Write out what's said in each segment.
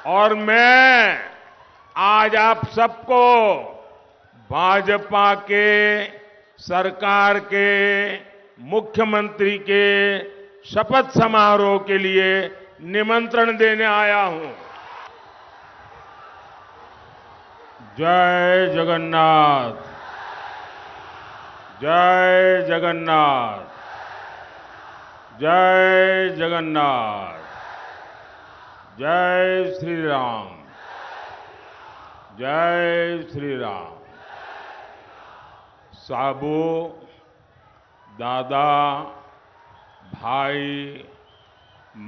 और मैं आज आप सबको भाजपा के सरकार के मुख्यमंत्री के शपथ समारोह के लिए निमंत्रण देने आया हूं। जय जगन्नाथ, जय जगन्नाथ, जय जगन्नाथ, जय श्री राम, जय श्री राम। साबू, दादा, भाई,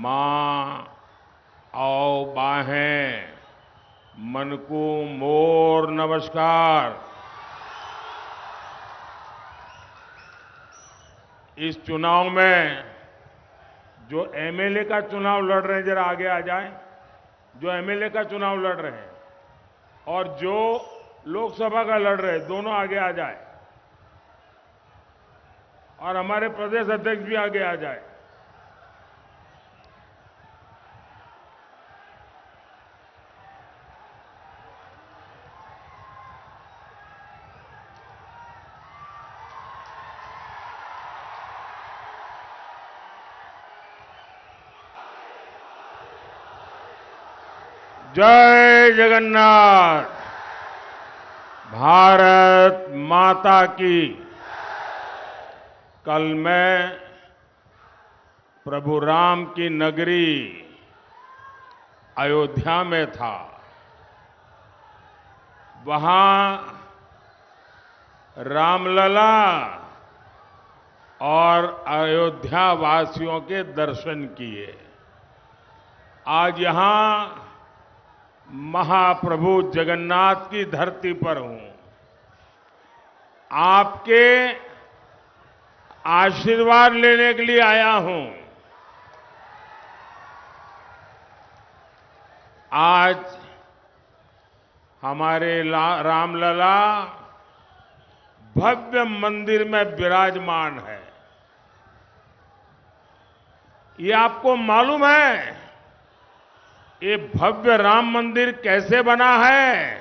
मां और बाहें, मनकू मोर नमस्कार। इस चुनाव में जो एमएलए का चुनाव लड़ रहे हैं, जरा आगे आ जाएं। जो एमएलए का चुनाव लड़ रहे हैं और जो लोकसभा का लड़ रहे हैं, दोनों आगे आ जाए। और हमारे प्रदेश अध्यक्ष भी आगे आ जाए। जय जगन्नाथ, भारत माता की। कल मैं प्रभु राम की नगरी अयोध्या में था। वहां रामलला और अयोध्या वासियों के दर्शन किए। आज यहां महाप्रभु जगन्नाथ की धरती पर हूं। आपके आशीर्वाद लेने के लिए आया हूं। आज हमारे रामलला भव्य मंदिर में विराजमान है। ये आपको मालूम है, ये भव्य राम मंदिर कैसे बना है?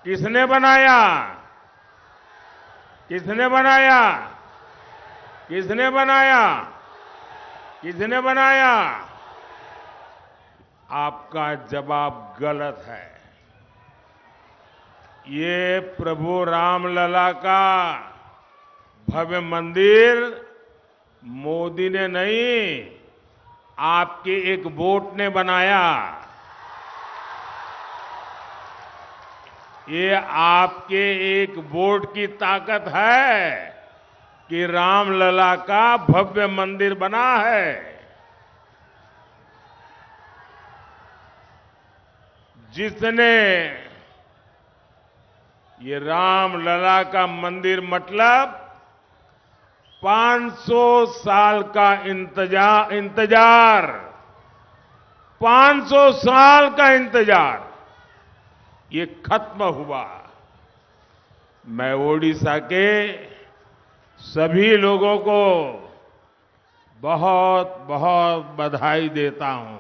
किसने बनाया? किसने बनाया? किसने बनाया? किसने बनाया? आपका जवाब गलत है। ये प्रभु रामलला का भव्य मंदिर मोदी ने नहीं, आपके एक वोट ने बनाया। ये आपके एक वोट की ताकत है कि रामलला का भव्य मंदिर बना है। जिसने ये रामलला का मंदिर मतलब 500 साल का इंतजार 500 साल का इंतजार ये खत्म हुआ। मैं ओडिशा के सभी लोगों को बहुत बहुत बधाई देता हूं।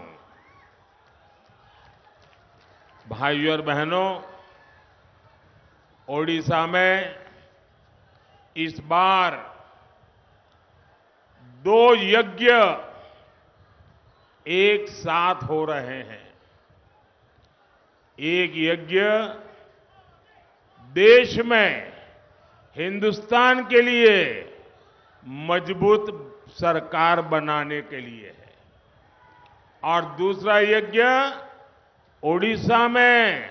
भाइयों और बहनों, ओडिशा में इस बार 2 यज्ञ एक साथ हो रहे हैं। एक यज्ञ देश में हिंदुस्तान के लिए मजबूत सरकार बनाने के लिए है और दूसरा यज्ञ ओडिशा में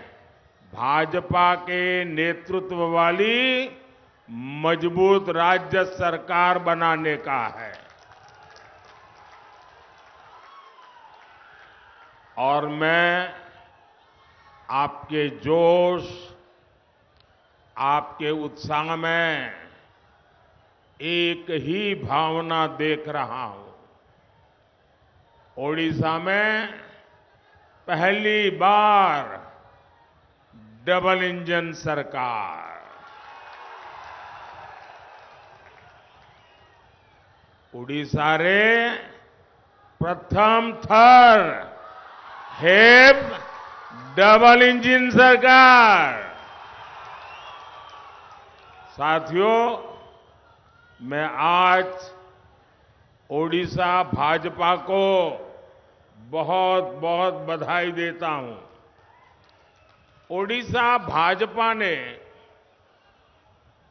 भाजपा के नेतृत्व वाली मजबूत राज्य सरकार बनाने का है। और मैं आपके जोश, आपके उत्साह में एक ही भावना देख रहा हूं। ओडिशा में पहली बार डबल इंजन सरकार, ओडिशा रे प्रथम थर है डबल इंजन सरकार। साथियों, मैं आज ओडिशा भाजपा को बहुत बहुत बधाई देता हूं। ओडिशा भाजपा ने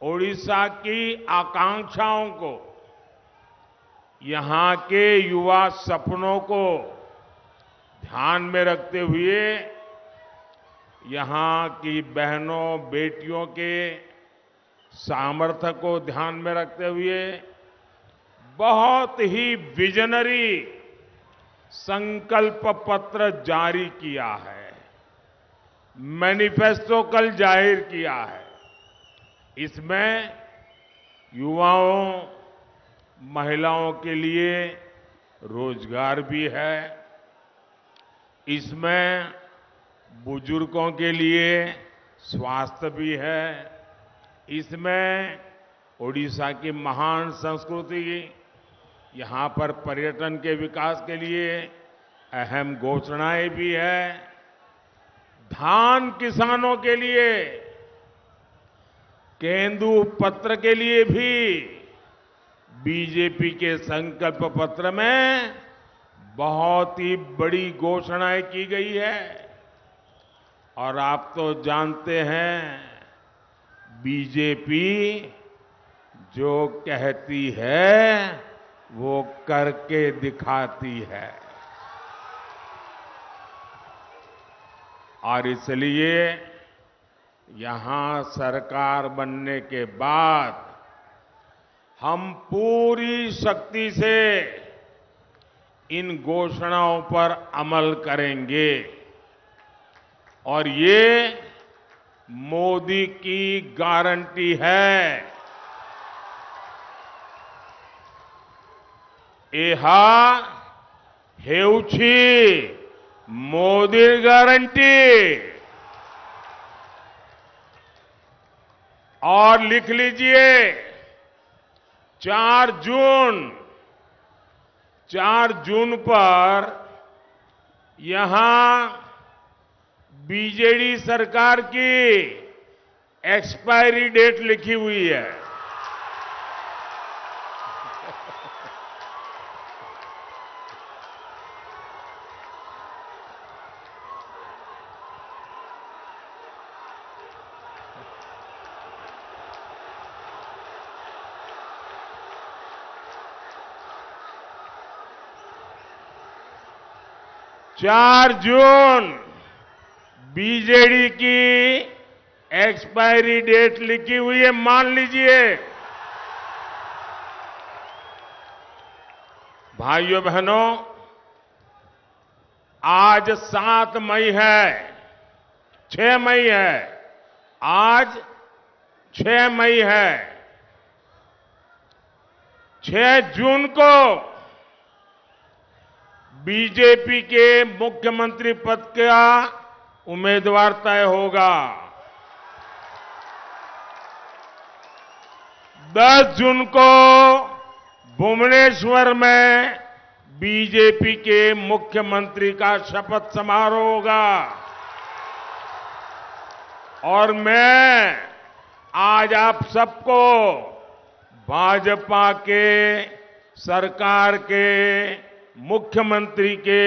ओडिशा की आकांक्षाओं को, यहां के युवा सपनों को ध्यान में रखते हुए यहां की बहनों बेटियों के सामर्थ्य को ध्यान में रखते हुए बहुत ही विजनरी संकल्प पत्र जारी किया है, मैनिफेस्टो कल जाहिर किया है। इसमें युवाओं, महिलाओं के लिए रोजगार भी है, इसमें बुजुर्गों के लिए स्वास्थ्य भी है, इसमें ओडिशा की महान संस्कृति, यहां पर पर्यटन के विकास के लिए अहम घोषणाएं भी है। धान किसानों के लिए केंदु पत्र के लिए भी बीजेपी के संकल्प पत्र में बहुत ही बड़ी घोषणाएं की गई है। और आप तो जानते हैं, बीजेपी जो कहती है वो करके दिखाती है। और इसलिए यहां सरकार बनने के बाद हम पूरी शक्ति से इन घोषणाओं पर अमल करेंगे। और ये मोदी की गारंटी है। ଏହା ହେଉଛି मोदी गारंटी। और लिख लीजिए, 4 जून पर यहां बीजेडी सरकार की एक्सपायरी डेट लिखी हुई है। चार जून बीजेडी की एक्सपायरी डेट लिखी हुई है, मान लीजिए। भाइयों बहनों, आज 7 मई है, 6 मई है, आज 6 मई है। 6 जून को बीजेपी के मुख्यमंत्री पद का उम्मीदवार तय होगा। 10 जून को भुवनेश्वर में बीजेपी के मुख्यमंत्री का शपथ समारोह होगा। और मैं आज आप सबको भाजपा के सरकार के मुख्यमंत्री के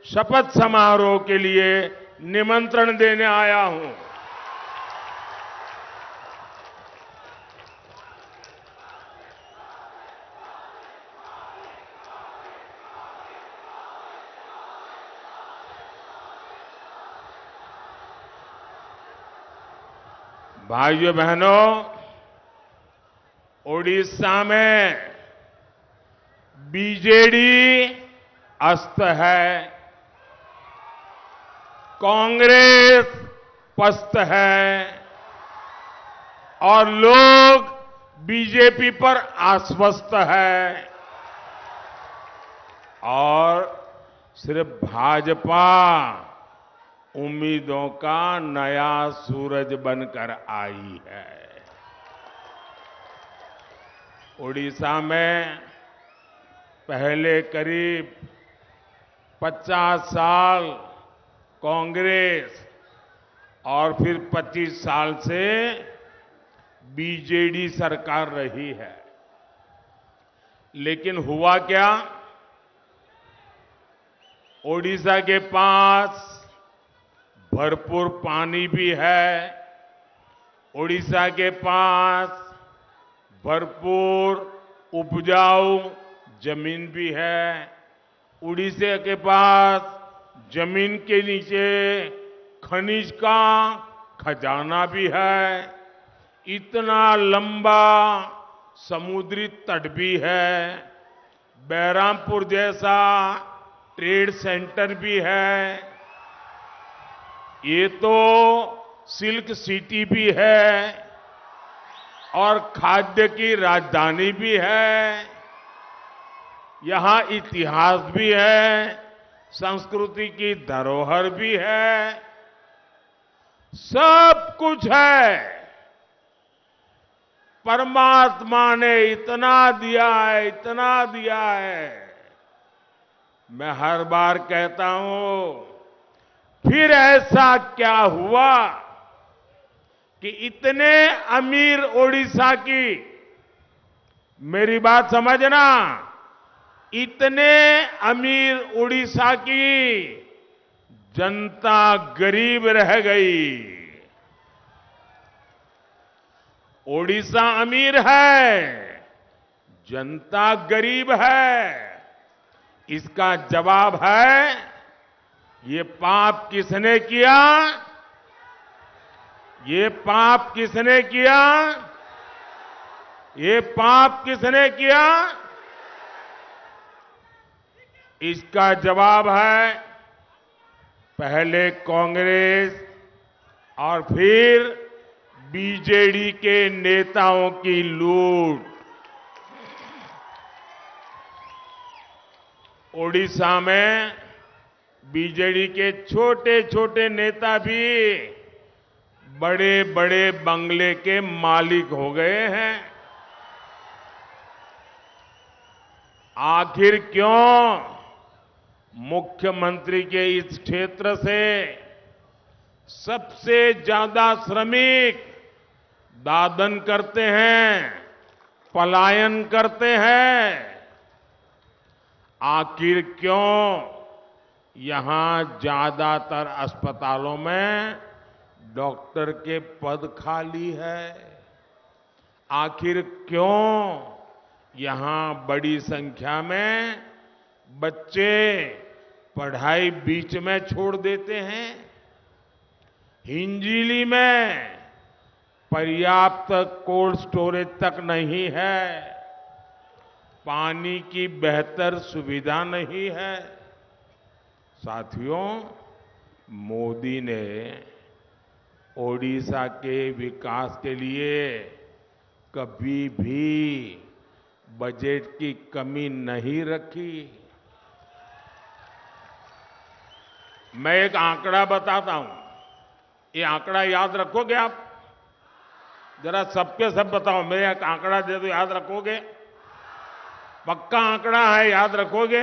शपथ समारोह के लिए निमंत्रण देने आया हूं। भाइयों बहनों, ओडिशा में बीजेडी अस्त है, कांग्रेस पस्त है और लोग बीजेपी पर आश्वस्त है। और सिर्फ भाजपा उम्मीदों का नया सूरज बनकर आई है। ओडिशा में पहले करीब 50 साल कांग्रेस और फिर 25 साल से बीजेडी सरकार रही है। लेकिन हुआ क्या? ओडिशा के पास भरपूर पानी भी है, ओडिशा के पास भरपूर उपजाऊ जमीन भी है, उड़ीसा के पास जमीन के नीचे खनिज का खजाना भी है, इतना लंबा समुद्री तट भी है, बैरामपुर जैसा ट्रेड सेंटर भी है, ये तो सिल्क सिटी भी है और खाद्य की राजधानी भी है। यहां इतिहास भी है, संस्कृति की धरोहर भी है, सब कुछ है। परमात्मा ने इतना दिया है, इतना दिया है। मैं हर बार कहता हूं, फिर ऐसा क्या हुआ कि इतने अमीर ओडिशा की, मेरी बात समझना, इतने अमीर ओडिशा की जनता गरीब रह गई। ओडिशा अमीर है, जनता गरीब है। इसका जवाब है, ये पाप किसने किया? ये पाप किसने किया? ये पाप किसने किया? इसका जवाब है, पहले कांग्रेस और फिर बीजेडी के नेताओं की लूट। ओडिशा में बीजेडी के छोटे छोटे नेता भी बड़े बड़े बंगले के मालिक हो गए हैं। आखिर क्यों? मुख्यमंत्री के इस क्षेत्र से सबसे ज्यादा श्रमिक दादन करते हैं, पलायन करते हैं। आखिर क्यों यहां ज्यादातर अस्पतालों में डॉक्टर के पद खाली है? आखिर क्यों यहां बड़ी संख्या में बच्चे पढ़ाई बीच में छोड़ देते हैं? हिंजीली में पर्याप्त कोल्ड स्टोरेज तक नहीं है, पानी की बेहतर सुविधा नहीं है। साथियों, मोदी ने ओडिशा के विकास के लिए कभी भी बजट की कमी नहीं रखी। मैं एक आंकड़ा बताता हूं, ये आंकड़ा याद रखोगे आप? जरा सबके सब बताओ, मैं एक आंकड़ा दे दो, याद रखोगे? पक्का आंकड़ा है, याद रखोगे?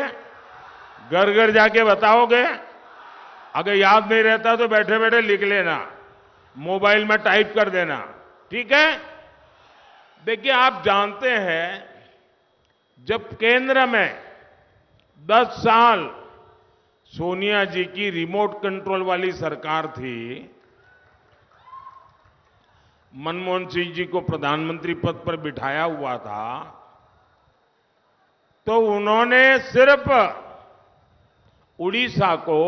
घर घर जाके बताओगे? अगर याद नहीं रहता तो बैठे बैठे लिख लेना, मोबाइल में टाइप कर देना, ठीक है? देखिए, आप जानते हैं, जब केंद्र में 10 साल सोनिया जी की रिमोट कंट्रोल वाली सरकार थी, मनमोहन सिंह जी को प्रधानमंत्री पद पर बिठाया हुआ था, तो उन्होंने सिर्फ उड़ीसा को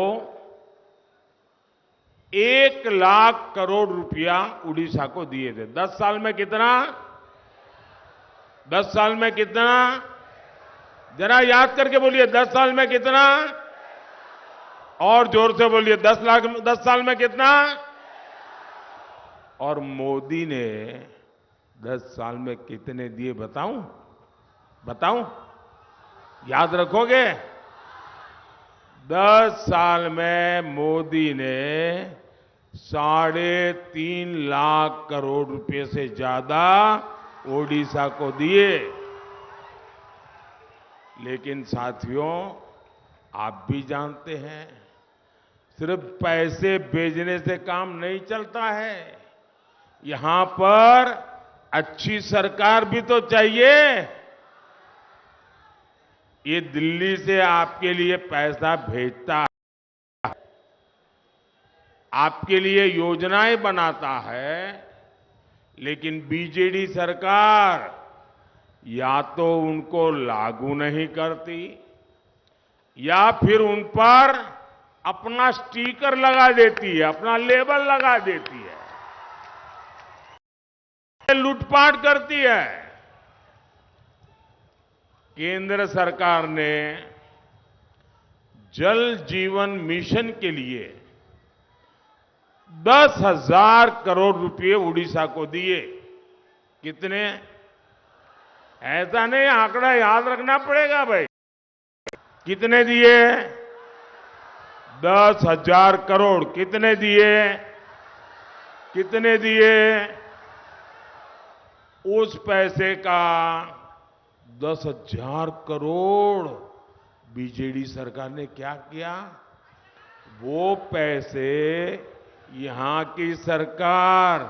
1 लाख करोड़ रुपया उड़ीसा को दिए थे। 10 साल में कितना? 10 साल में कितना? जरा याद करके बोलिए, 10 साल में कितना? और जोर से बोलिए, 10 साल में कितना? और मोदी ने 10 साल में कितने दिए बताऊं? बताऊं? याद रखोगे? 10 साल में मोदी ने 3.5 लाख करोड़ रुपए से ज्यादा ओडिशा को दिए। लेकिन साथियों, आप भी जानते हैं, सिर्फ पैसे भेजने से काम नहीं चलता है। यहां पर अच्छी सरकार भी तो चाहिए। ये दिल्ली से आपके लिए पैसा भेजता है, आपके लिए योजनाएं बनाता है, लेकिन बीजेडी सरकार या तो उनको लागू नहीं करती या फिर उन पर अपना स्टिकर लगा देती है, अपना लेबल लगा देती है, लूटपाट करती है। केंद्र सरकार ने जल जीवन मिशन के लिए 10,000 करोड़ रुपए उड़ीसा को दिए। कितने? ऐसा नहीं, आंकड़ा याद रखना पड़ेगा भाई। कितने दिए? 10,000 करोड़। कितने दिए? कितने दिए? उस पैसे का 10,000 करोड़ बीजेडी सरकार ने क्या किया? वो पैसे यहां की सरकार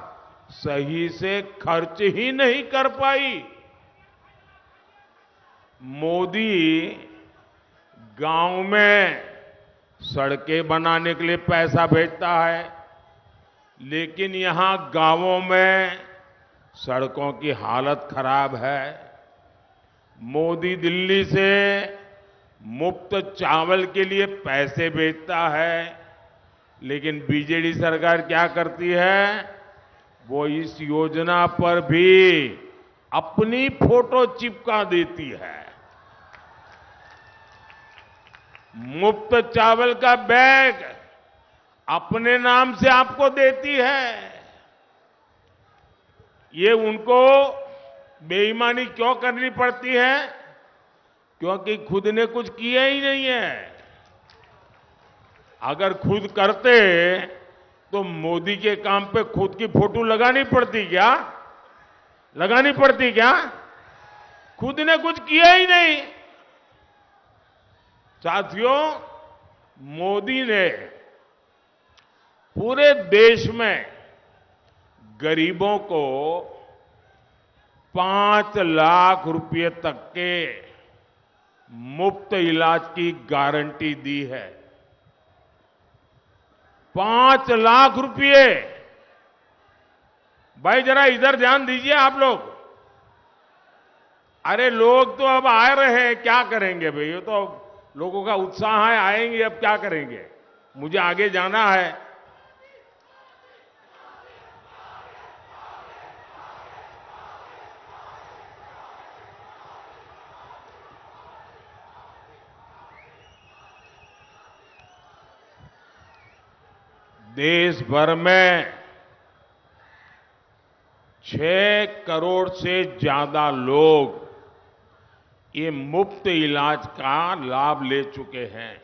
सही से खर्च ही नहीं कर पाई। मोदी गांव में सड़कें बनाने के लिए पैसा भेजता है, लेकिन यहां गांवों में सड़कों की हालत खराब है। मोदी दिल्ली से मुफ्त चावल के लिए पैसे भेजता है, लेकिन बीजेडी सरकार क्या करती है? वो इस योजना पर भी अपनी फोटो चिपका देती है। मुफ्त चावल का बैग अपने नाम से आपको देती है। ये उनको बेईमानी क्यों करनी पड़ती है? क्योंकि खुद ने कुछ किया ही नहीं है। अगर खुद करते तो मोदी के काम पे खुद की फोटो लगानी पड़ती क्या? लगानी पड़ती क्या? खुद ने कुछ किया ही नहीं। साथियों, मोदी ने पूरे देश में गरीबों को 5 लाख रुपए तक के मुफ्त इलाज की गारंटी दी है। 5 लाख रुपए। भाई जरा इधर ध्यान दीजिए आप लोग। अरे लोग तो अब आ रहे हैं, क्या करेंगे भाई? ये तो लोगों का उत्साह है, आएंगे, अब क्या करेंगे? मुझे आगे जाना है। देश भर में 6 करोड़ से ज्यादा लोग ये मुफ्त इलाज का लाभ ले चुके हैं,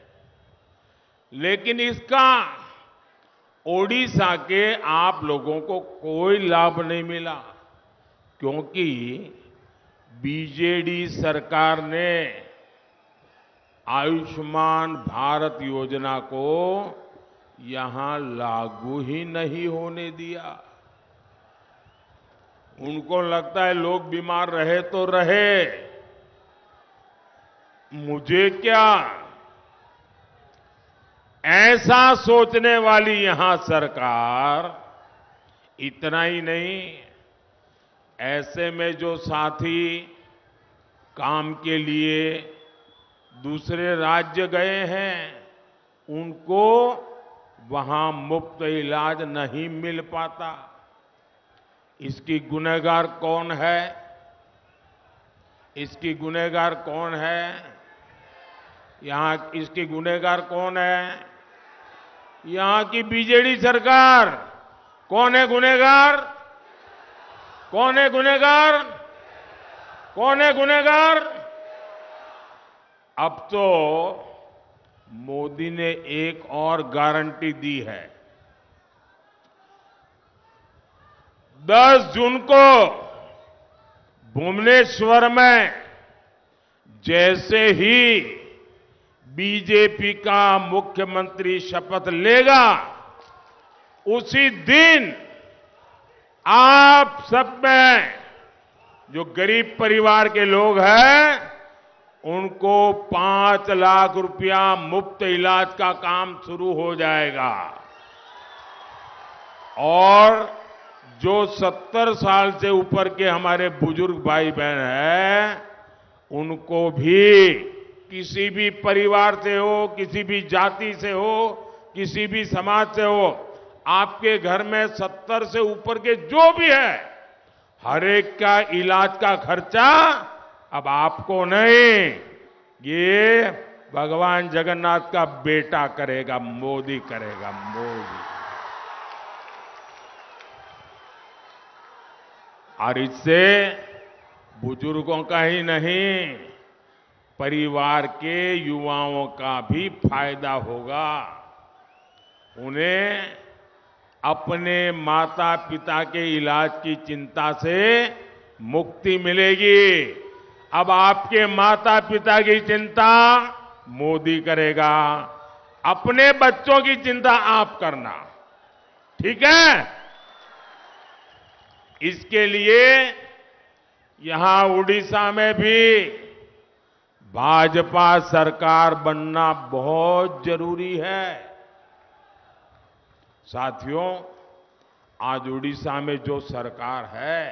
लेकिन इसका ओडिशा के आप लोगों को कोई लाभ नहीं मिला, क्योंकि बीजेडी सरकार ने आयुष्मान भारत योजना को यहां लागू ही नहीं होने दिया। उनको लगता है लोग बीमार रहे तो रहे, मुझे क्या। ऐसा सोचने वाली यहां सरकार। इतना ही नहीं, ऐसे में जो साथी काम के लिए दूसरे राज्य गए हैं, उनको वहां मुफ्त इलाज नहीं मिल पाता। इसकी गुनहगार कौन है? इसकी गुनहगार कौन है? यहां इसकी गुनहगार कौन है? यहां की बीजेडी सरकार। कौन है गुनहगार? कौन है गुनहगार? कौन है गुनहगार? अब तो मोदी ने एक और गारंटी दी है। 10 जून को भुवनेश्वर में जैसे ही बीजेपी का मुख्यमंत्री शपथ लेगा, उसी दिन आप सब में जो गरीब परिवार के लोग हैं, उनको 5 लाख रुपया मुफ्त इलाज का काम शुरू हो जाएगा। और जो 70 साल से ऊपर के हमारे बुजुर्ग भाई बहन हैं, उनको भी किसी भी परिवार से हो, किसी भी जाति से हो, किसी भी समाज से हो, आपके घर में 70 से ऊपर के जो भी है, हर एक का इलाज का खर्चा अब आपको नहीं, ये भगवान जगन्नाथ का बेटा करेगा, मोदी करेगा, मोदी। और इससे बुजुर्गों का ही नहीं, परिवार के युवाओं का भी फायदा होगा। उन्हें अपने माता पिता के इलाज की चिंता से मुक्ति मिलेगी। अब आपके माता पिता की चिंता मोदी करेगा, अपने बच्चों की चिंता आप करना, ठीक है? इसके लिए यहां उड़ीसा में भी भाजपा सरकार बनना बहुत जरूरी है। साथियों, आज उड़ीसा में जो सरकार है,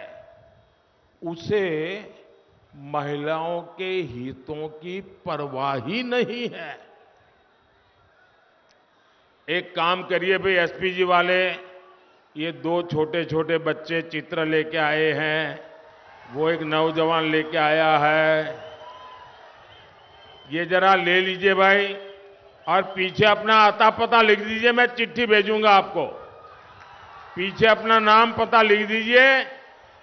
उसे महिलाओं के हितों की परवाह ही नहीं है। एक काम करिए भाई, एसपी जी वाले, ये 2 छोटे छोटे बच्चे चित्र लेके आए हैं, वो एक नौजवान लेके आया है, ये जरा ले लीजिए भाई, और पीछे अपना आता पता लिख दीजिए, मैं चिट्ठी भेजूंगा आपको। पीछे अपना नाम पता लिख दीजिए।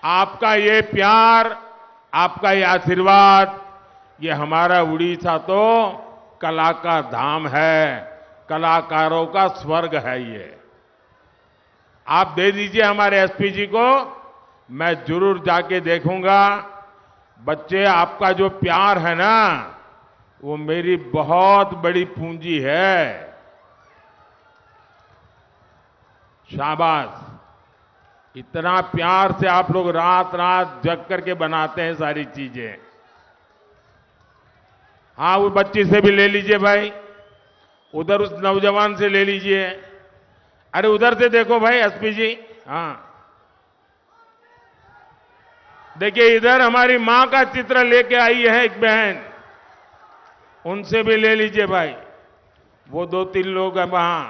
आपका ये प्यार, आपका ये आशीर्वाद, ये हमारा उड़ीसा तो कला का धाम है, कलाकारों का स्वर्ग है। ये आप दे दीजिए हमारे एसपी जी को, मैं जरूर जाके देखूंगा। बच्चे, आपका जो प्यार है ना, वो मेरी बहुत बड़ी पूंजी है। शाबाश, इतना प्यार से आप लोग रात रात जग करके बनाते हैं सारी चीजें। हाँ, वो बच्ची से भी ले लीजिए भाई, उधर उस नौजवान से ले लीजिए। अरे उधर से देखो भाई एसपी जी, हाँ देखिए, इधर हमारी मां का चित्र लेके आई है एक बहन, उनसे भी ले लीजिए भाई। वो 2-3 लोग हैं वहां।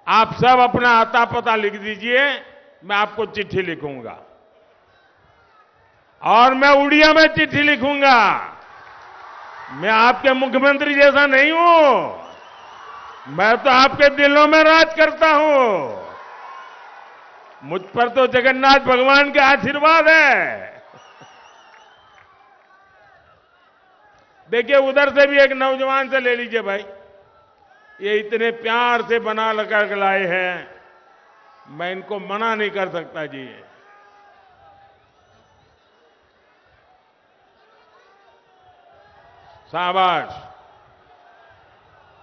आप सब अपना आता पता लिख दीजिए, मैं आपको चिट्ठी लिखूंगा, और मैं उड़िया में चिट्ठी लिखूंगा। मैं आपके मुख्यमंत्री जैसा नहीं हूं, मैं तो आपके दिलों में राज करता हूं। मुझ पर तो जगन्नाथ भगवान का आशीर्वाद है। देखिए, उधर से भी एक नौजवान से ले लीजिए भाई, ये इतने प्यार से बना लगा के लाए हैं, मैं इनको मना नहीं कर सकता जी। शाबाश।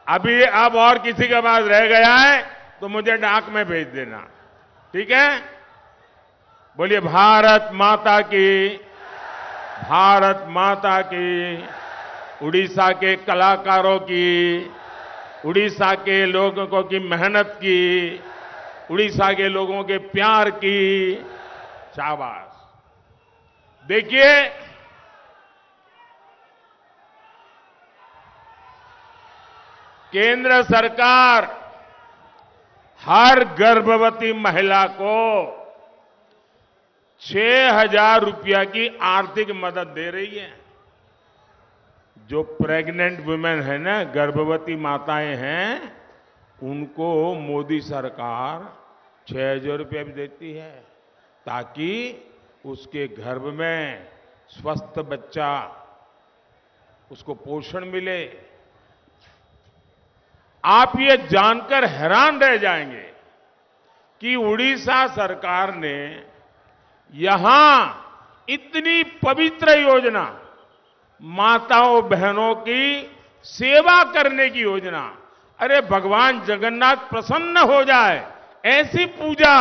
अभी अब और किसी के पास रह गया है तो मुझे डाक में भेज देना, ठीक है? बोलिए भारत माता की, भारत माता की। उड़ीसा के कलाकारों की, उड़ीसा के लोगों की मेहनत की, उड़ीसा के लोगों के प्यार की। शाबाश। देखिए, केंद्र सरकार हर गर्भवती महिला को 6,000 रुपया की आर्थिक मदद दे रही है। जो प्रेग्नेंट वुमेन है ना, गर्भवती माताएं हैं, उनको मोदी सरकार 6,000 रुपया भी देती है, ताकि उसके गर्भ में स्वस्थ बच्चा, उसको पोषण मिले। आप ये जानकर हैरान रह जाएंगे कि उड़ीसा सरकार ने यहां इतनी पवित्र योजना, माताओं बहनों की सेवा करने की योजना। अरे भगवान जगन्नाथ प्रसन्न हो जाए ऐसी पूजा।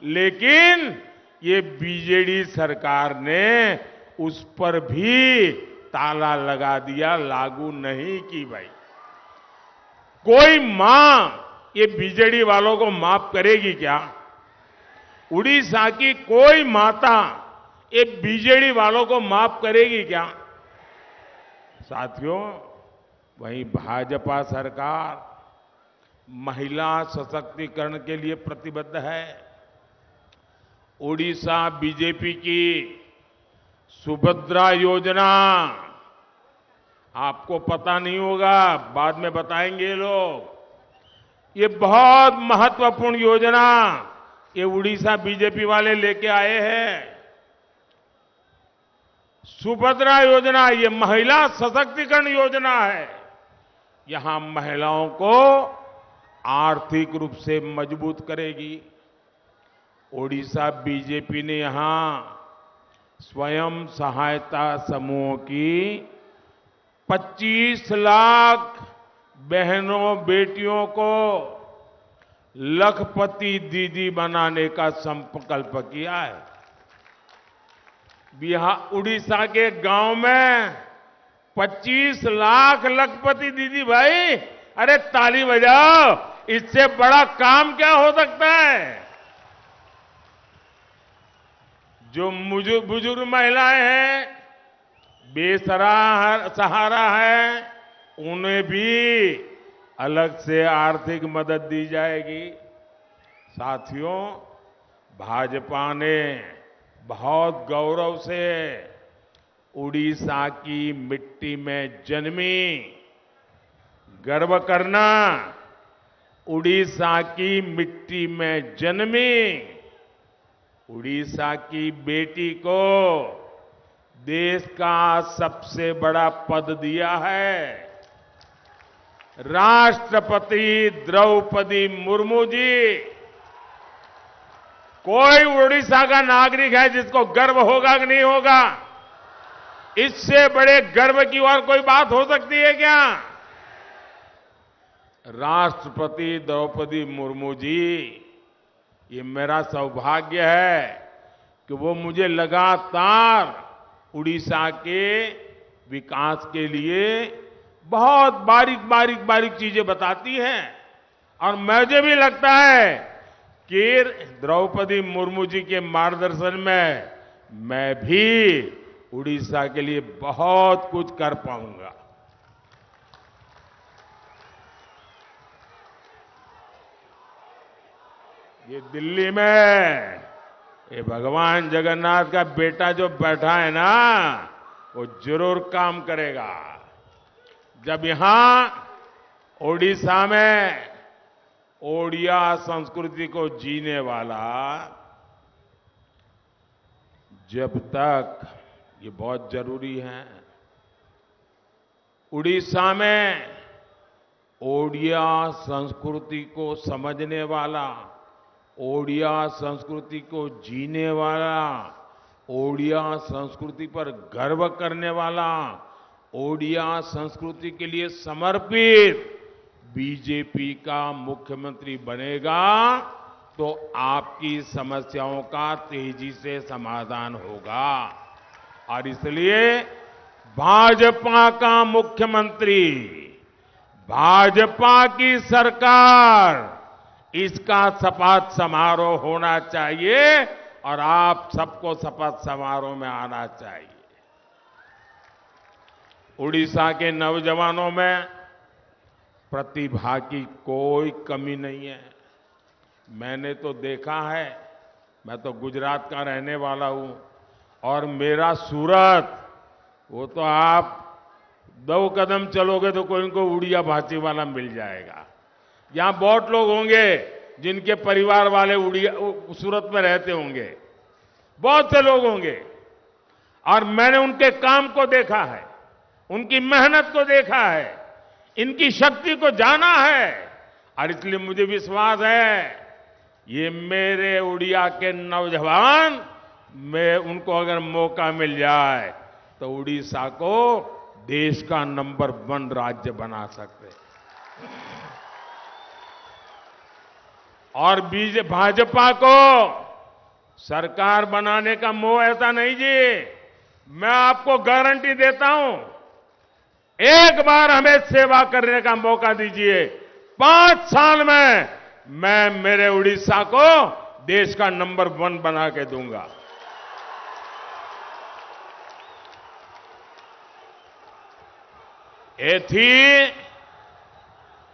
लेकिन ये बीजेडी सरकार ने उस पर भी ताला लगा दिया, लागू नहीं की भाई। कोई मां ये बीजेडी वालों को माफ करेगी क्या? उड़ीसा की कोई माता ये बीजेडी वालों को माफ करेगी क्या? साथियों, वहीं भाजपा सरकार महिला सशक्तिकरण के लिए प्रतिबद्ध है। उड़ीसा बीजेपी की सुभद्रा योजना, आपको पता नहीं होगा, बाद में बताएंगे ये लोग। ये बहुत महत्वपूर्ण योजना ये उड़ीसा बीजेपी वाले लेके आए हैं। सुभद्रा योजना ये महिला सशक्तिकरण योजना है। यहां महिलाओं को आर्थिक रूप से मजबूत करेगी। ओडिशा बीजेपी ने यहां स्वयं सहायता समूहों की 25 लाख बहनों बेटियों को लखपति दीदी बनाने का संकल्प किया है। बिहार उड़ीसा के गांव में 25 लाख लखपति दीदी भाई, अरे ताली बजाओ, इससे बड़ा काम क्या हो सकता है। जो बुजुर्ग महिलाएं हैं, बेसहारा है, उन्हें भी अलग से आर्थिक मदद दी जाएगी। साथियों, भाजपा ने बहुत गौरव से उड़ीसा की मिट्टी में जन्मी, गर्व करना, उड़ीसा की मिट्टी में जन्मी उड़ीसा की बेटी को देश का सबसे बड़ा पद दिया है। राष्ट्रपति द्रौपदी मुर्मू जी, कोई उड़ीसा का नागरिक है जिसको गर्व होगा कि नहीं होगा? इससे बड़े गर्व की और कोई बात हो सकती है क्या? राष्ट्रपति द्रौपदी मुर्मू जी, ये मेरा सौभाग्य है कि वो मुझे लगातार उड़ीसा के विकास के लिए बहुत बारीक चीजें बताती हैं। और मुझे भी लगता है कि द्रौपदी मुर्मू जी के मार्गदर्शन में मैं भी उड़ीसा के लिए बहुत कुछ कर पाऊंगा। ये दिल्ली में ये भगवान जगन्नाथ का बेटा जो बैठा है ना, वो जरूर काम करेगा। जब यहां ओडिशा में ओडिया संस्कृति को जीने वाला, जब तक, ये बहुत जरूरी है, उड़ीसा में ओडिया संस्कृति को समझने वाला, ओडिया संस्कृति को जीने वाला, ओडिया संस्कृति पर गर्व करने वाला, ओडिया संस्कृति के लिए समर्पित बीजेपी का मुख्यमंत्री बनेगा तो आपकी समस्याओं का तेजी से समाधान होगा। और इसलिए भाजपा का मुख्यमंत्री, भाजपा की सरकार, इसका शपथ समारोह होना चाहिए और आप सबको शपथ समारोह में आना चाहिए। उड़ीसा के नौजवानों में प्रतिभा की कोई कमी नहीं है। मैंने तो देखा है, मैं तो गुजरात का रहने वाला हूं, और मेरा सूरत, वो तो आप 2 कदम चलोगे तो कोई इनको उड़िया भाषी वाला मिल जाएगा। यहां बहुत लोग होंगे जिनके परिवार वाले उड़िया सूरत में रहते होंगे, बहुत से लोग होंगे, और मैंने उनके काम को देखा है, उनकी मेहनत को देखा है, इनकी शक्ति को जाना है। और इसलिए मुझे विश्वास है ये मेरे उड़िया के नौजवान, मैं उनको अगर मौका मिल जाए तो उड़ीसा को देश का नंबर 1 राज्य बना सकते हैं। और भाजपा को सरकार बनाने का मोह ऐसा नहीं जी। मैं आपको गारंटी देता हूं, एक बार हमें सेवा करने का मौका दीजिए, 5 साल में मैं मेरे उड़ीसा को देश का नंबर 1 बना के दूंगा।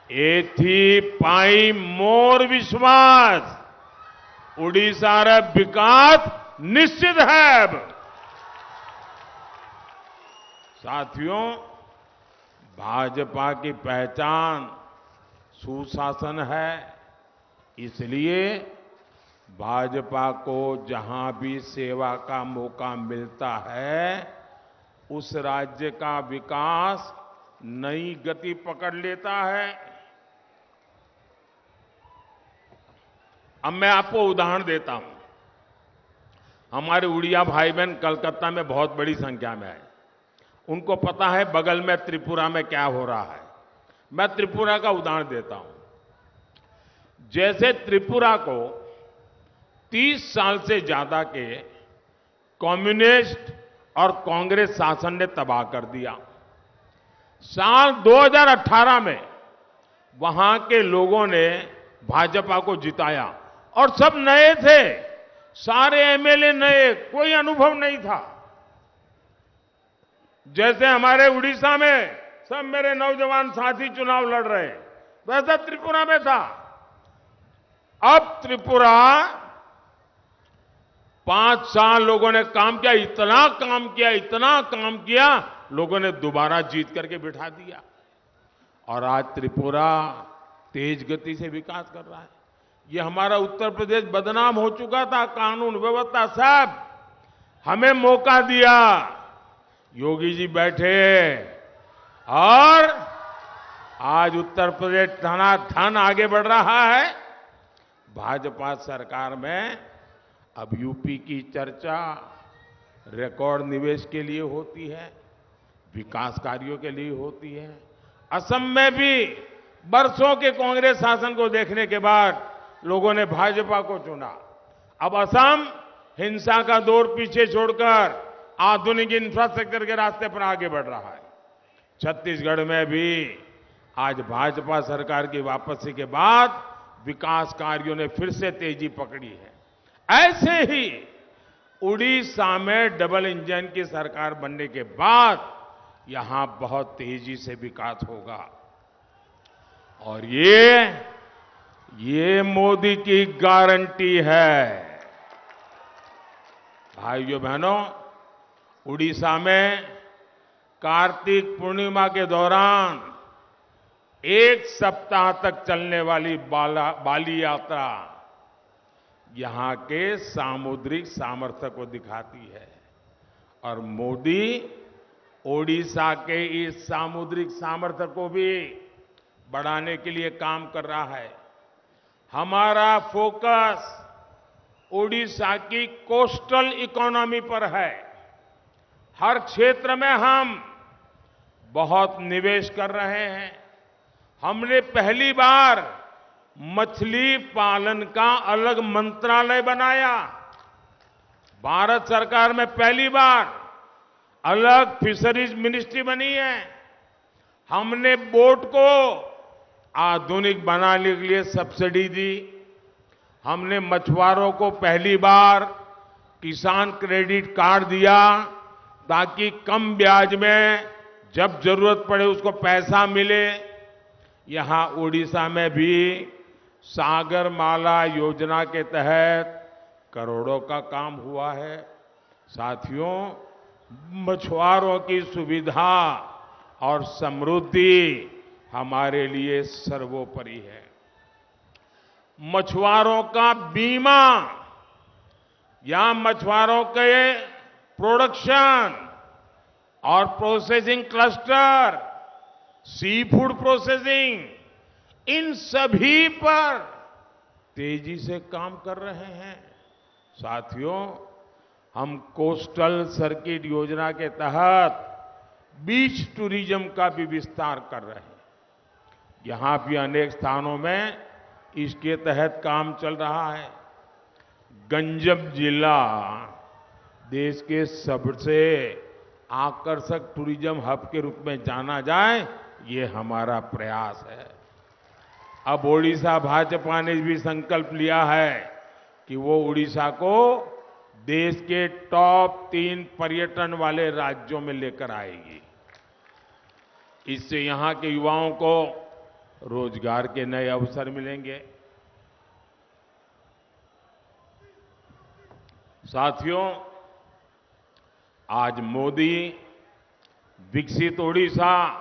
एथी पाई मोर विश्वास उड़ीसा रे विकास निश्चित है। साथियों, भाजपा की पहचान सुशासन है, इसलिए भाजपा को जहां भी सेवा का मौका मिलता है उस राज्य का विकास नई गति पकड़ लेता है। अब मैं आपको उदाहरण देता हूं। हमारे उड़िया भाई बहन कलकत्ता में बहुत बड़ी संख्या में है। उनको पता है बगल में त्रिपुरा में क्या हो रहा है। मैं त्रिपुरा का उदाहरण देता हूं। जैसे त्रिपुरा को 30 साल से ज्यादा के कम्युनिस्ट और कांग्रेस शासन ने तबाह कर दिया। साल 2018 में वहां के लोगों ने भाजपा को जिताया और सब नए थे, सारे एमएलए नए, कोई अनुभव नहीं था। जैसे हमारे उड़ीसा में सब मेरे नौजवान साथी चुनाव लड़ रहे हैं, वैसा त्रिपुरा में था। अब त्रिपुरा 5 साल लोगों ने काम किया, इतना काम किया, लोगों ने दोबारा जीत करके बिठा दिया और आज त्रिपुरा तेज गति से विकास कर रहा है। ये हमारा उत्तर प्रदेश बदनाम हो चुका था, कानून व्यवस्था सब हमें मौका दिया। योगी जी बैठे और आज उत्तर प्रदेश धनाधन आगे बढ़ रहा है। भाजपा सरकार में अब यूपी की चर्चा रिकॉर्ड निवेश के लिए होती है, विकास कार्यों के लिए होती है। असम में भी बरसों के कांग्रेस शासन को देखने के बाद लोगों ने भाजपा को चुना। अब असम हिंसा का दौर पीछे छोड़कर आधुनिक इंफ्रास्ट्रक्चर के रास्ते पर आगे बढ़ रहा है। छत्तीसगढ़ में भी आज भाजपा सरकार की वापसी के बाद विकास कार्यों ने फिर से तेजी पकड़ी है। ऐसे ही उड़ीसा में डबल इंजन की सरकार बनने के बाद यहां बहुत तेजी से विकास होगा और ये मोदी की गारंटी है। भाइयों बहनों, उड़ीसा में कार्तिक पूर्णिमा के दौरान 1 सप्ताह तक चलने वाली बाली यात्रा यहां के सामुद्रिक सामर्थ्य को दिखाती है और मोदी ओडिशा के इस सामुद्रिक सामर्थ्य को भी बढ़ाने के लिए काम कर रहा है। हमारा फोकस ओडिशा की कोस्टल इकोनॉमी पर है। हर क्षेत्र में हम बहुत निवेश कर रहे हैं। हमने पहली बार मछली पालन का अलग मंत्रालय बनाया। भारत सरकार में पहली बार अलग फिशरीज मिनिस्ट्री बनी है। हमने बोट को आधुनिक बनाने के लिए सब्सिडी दी। हमने मछुआरों को पहली बार किसान क्रेडिट कार्ड दिया ताकि कम ब्याज में जब जरूरत पड़े उसको पैसा मिले। यहां ओडिशा में भी सागरमाला योजना के तहत करोड़ों का काम हुआ है। साथियों, मछुआरों की सुविधा और समृद्धि हमारे लिए सर्वोपरि है। मछुआरों का बीमा या मछुआरों के प्रोडक्शन और processing cluster, sea food processing, इन सभी पर तेजी से काम कर रहे हैं। साथियों, हम कोस्टल सर्किट योजना के तहत बीच टूरिज्म का भी विस्तार कर रहे हैं। यहां भी अनेक स्थानों में इसके तहत काम चल रहा है। गंजम जिला देश के सबसे आकर्षक टूरिज्म हब के रूप में जाना जाए, ये हमारा प्रयास है। अब ओडिशा भाजपा ने भी संकल्प लिया है कि वो उड़ीसा को देश के टॉप 3 पर्यटन वाले राज्यों में लेकर आएगी। इससे यहां के युवाओं को रोजगार के नए अवसर मिलेंगे। साथियों, आज मोदी विकसित ओडिशा,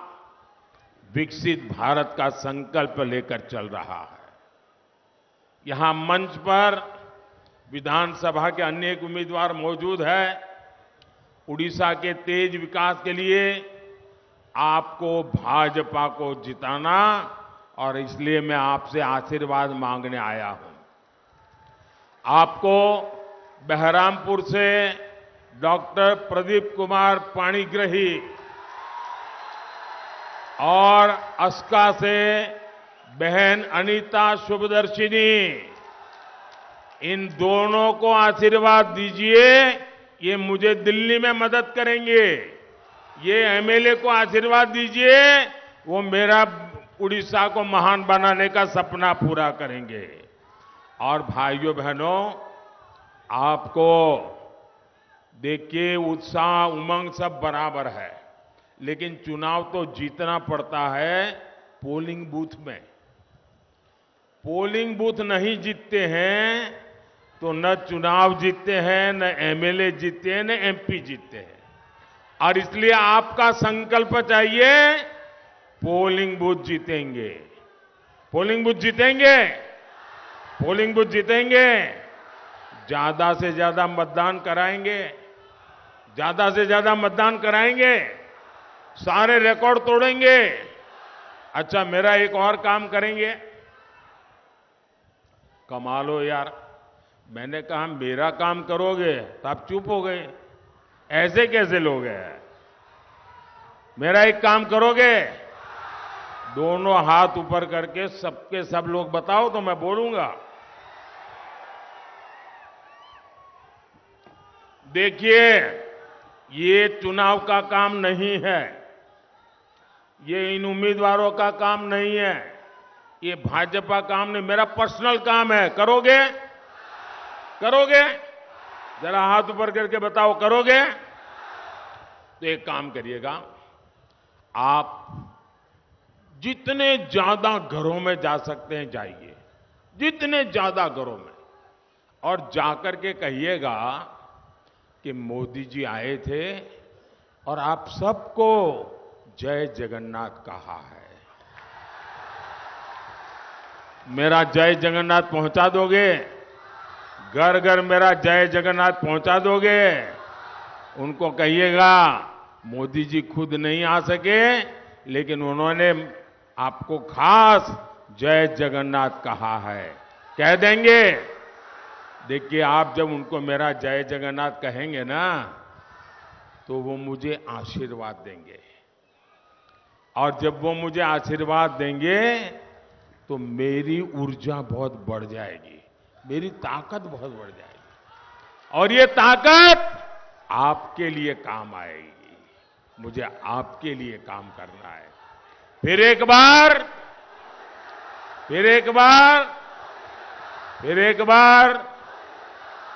विकसित भारत का संकल्प लेकर चल रहा है। यहां मंच पर विधानसभा के अनेक उम्मीदवार मौजूद हैं। उड़ीसा के तेज विकास के लिए आपको भाजपा को जिताना, और इसलिए मैं आपसे आशीर्वाद मांगने आया हूं। आपको बहरामपुर से डॉक्टर प्रदीप कुमार पाणिग्राही और अस्का से बहन अनीता शुभदर्शिनी, इन दोनों को आशीर्वाद दीजिए। ये मुझे दिल्ली में मदद करेंगे। ये एमएलए को आशीर्वाद दीजिए, वो मेरा उड़ीसा को महान बनाने का सपना पूरा करेंगे। और भाइयों बहनों, आपको देखिए उत्साह उमंग सब बराबर है, लेकिन चुनाव तो जीतना पड़ता है पोलिंग बूथ में। पोलिंग बूथ नहीं जीतते हैं तो न चुनाव जीतते हैं, न एमएलए जीतते हैं, न एमपी जीतते हैं। और इसलिए आपका संकल्प चाहिए, पोलिंग बूथ जीतेंगे, पोलिंग बूथ जीतेंगे, पोलिंग बूथ जीतेंगे। ज्यादा से ज्यादा मतदान कराएंगे, ज्यादा से ज्यादा मतदान कराएंगे, सारे रिकॉर्ड तोड़ेंगे। अच्छा, मेरा एक और काम करेंगे। कमाल हो यार, मैंने कहा मेरा काम करोगे तो आप चुप हो गए। ऐसे कैसे लोग हैं? मेरा एक काम करोगे? दोनों हाथ ऊपर करके सबके सब लोग बताओ तो मैं बोलूंगा। देखिए, ये चुनाव का काम नहीं है, ये इन उम्मीदवारों का काम नहीं है, ये भाजपा काम नहीं, मेरा पर्सनल काम है। करोगे? करोगे? जरा हाथ ऊपर करके बताओ, करोगे? तो एक काम करिएगा, आप जितने ज्यादा घरों में जा सकते हैं जाइए, जितने ज्यादा घरों में, और जाकर के कहिएगा कि मोदी जी आए थे और आप सबको जय जगन्नाथ कहा है। मेरा जय जगन्नाथ पहुंचा दोगे? घर घर मेरा जय जगन्नाथ पहुंचा दोगे? उनको कहिएगा मोदी जी खुद नहीं आ सके, लेकिन उन्होंने आपको खास जय जगन्नाथ कहा है। कह देंगे? देखिए, आप जब उनको मेरा जय जगन्नाथ कहेंगे ना, तो वो मुझे आशीर्वाद देंगे, और जब वो मुझे आशीर्वाद देंगे तो मेरी ऊर्जा बहुत बढ़ जाएगी, मेरी ताकत बहुत बढ़ जाएगी, और ये ताकत आपके लिए काम आएगी। मुझे आपके लिए काम करना है। फिर एक बार, फिर एक बार, फिर एक बार,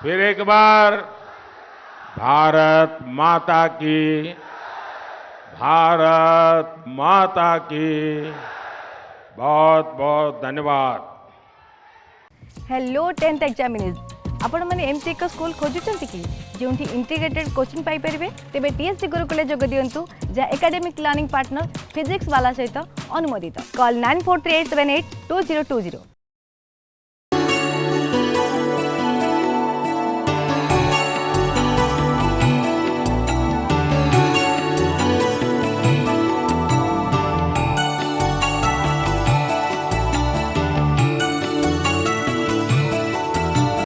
फिर एक बार, भारत माता की, भारत माता की। बहुत बहुत धन्यवाद। हेलो 10th एग्जामिनीज, आपण माने एमती एक स्कूल खोजुचंती कि जोंठी इंटीग्रेटेड कोचिंग पाई परिबे? तेबे टीएससी गुरुकुले जोग दियंतु, जा एकेडमिक लर्निंग पार्टनर फिजिक्स वाला सहित अनुमोदित। कॉल 9438782020।